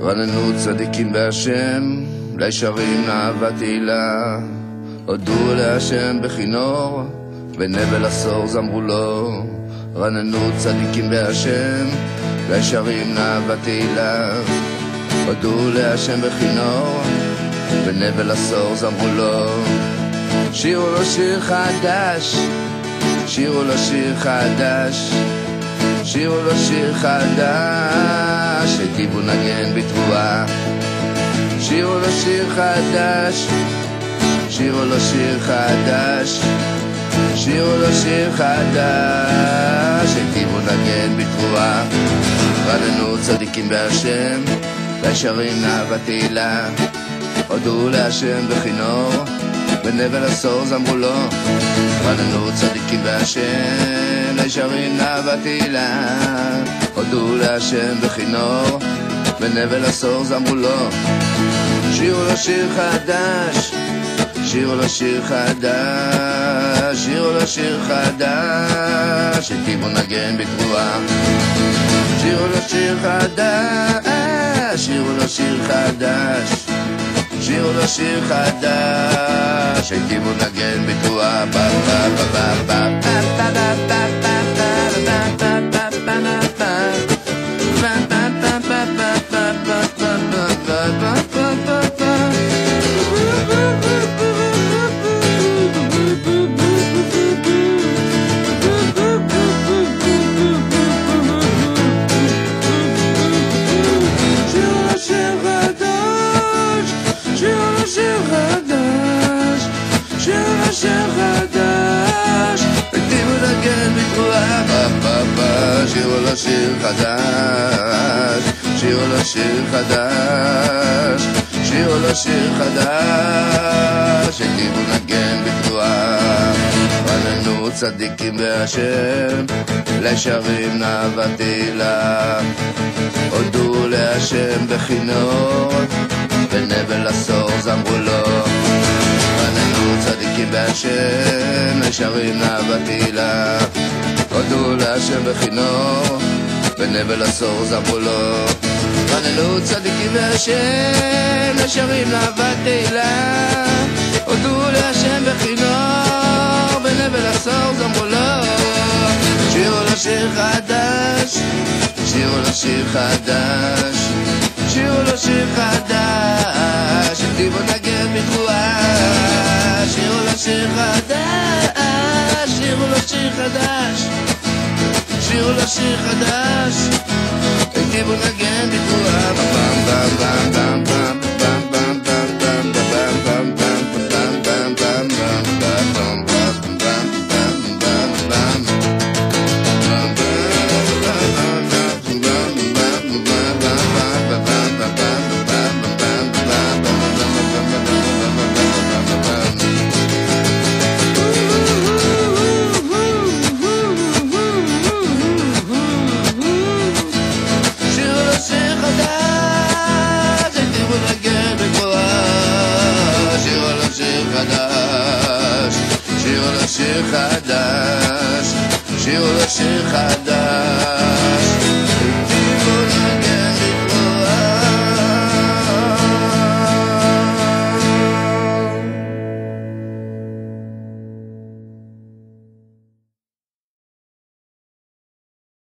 רננו צדיקים בהשם, לישרים נאווה תהילה. הודו להשם בכינור, בנבל עשור זמרו לו. רננו צדיקים בהשם, לישרים נאווה תהילה. הודו להשם בכינור, בנבל עשור זמרו לו. שירו לו שיר חדש, שירו לו שיר חדש, שירו לו שיר חדש, היטיבו נגן בתבואה. שירו לו שיר חדש, שירו לו שיר חדש, שירו לו שיר חדש, היטיבו נגן בתבואה. רננו צדיקים בהשם, לישרים נאווה תהילה. הודו להשם בכינור, בנבל עשור זמרו לו. רננו צדיקים בהשם, לישרים נאווה תהילה. הודו להשם בכינור, בנבל עשור זמרו לו. שירו לו שיר חדש, שירו לו שיר חדש, שירו לו שיר חדש, היטיבו נגן בתבואה. שירו לו שיר חדש, שירו לו שיר חדש, שירו לו שיר חדש, היטיבו נגן בתבואה. שיר חדש, היטיבו נגן בתבואה. שירו לו שיר חדש, שירו לו שיר חדש, שירו לו שיר חדש, היטיבו נגן בתבואה. רננו צדיקים בהשם, לישרים נאווה תהילה. הודו להשם בכינור, בנבל עשור זמרו לו. רננו צדיקים בהשם, לישרים נאווה תהילה. הודו להשם בכינור, בנבל עשור זמרו לו. רננו צדיקים בהשם, לישרים נאווה תהילה. הודו להשם בכינור, בנבל עשור זמרו לו. שירו לו שיר חדש, שירו לו שיר חדש, שירו לו שיר חדש, היטיבו נגן בתבואה. שירו לו שיר חדש, שירו לו שיר חדש, שירו לו שיר חדש, היטיבו נגן בתבואה. שירו לו שיר חדש, שירו לו שיר חדש,